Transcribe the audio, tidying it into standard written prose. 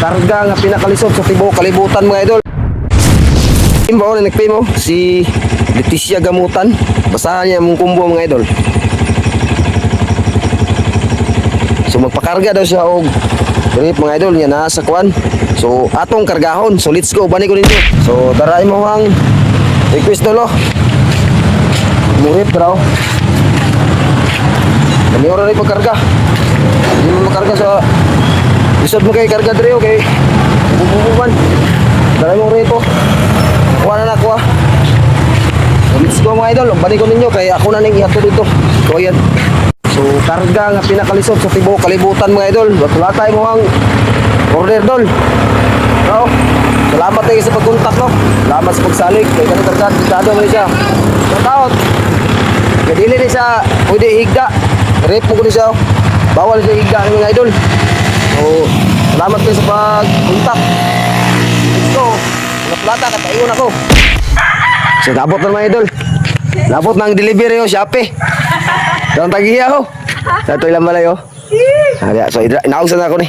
karga nga pinakalisod sa tibuok kalibutan mga idol. Imbaw na nagpay mo si Leticia Gamutan. Basahan niya mong kumbo mga idol. So magpakarga daw siya og grip mga idol niya na sa kuan. So atong kargahon. So let's go, bani ko ninyo. So daray mo ang request dolo. Murit daw. Dami ora rin pagkarga. Hindi mo makarga sa isod mo kay karga dre okay. Bumubuman. Daray mo rito. Kuha na kuha. So let's go mga idol. Bani ko ninyo kay ako na ning ihato dito. So ayan. So karga nga pinakalisod sa tibuok kalibutan mga idol. Wala mo ang order dol. No? Salamat tayo sa pagkontak no. Salamat sa pagsalik. Kaya ganun karga. Ditado mo siya. Shoutout. Kaya dili ni siya pwede higda. Rip mo ko siya. Bawal siya higda ng mga idol. So salamat tayo sa pagkontak. Let's go. Mga plata kataingon ako. So nabot na mga idol. Nabot ng delivery o Shopee. Daw tagiya ho. Sa to ilang malayo. So nausan na ako ni.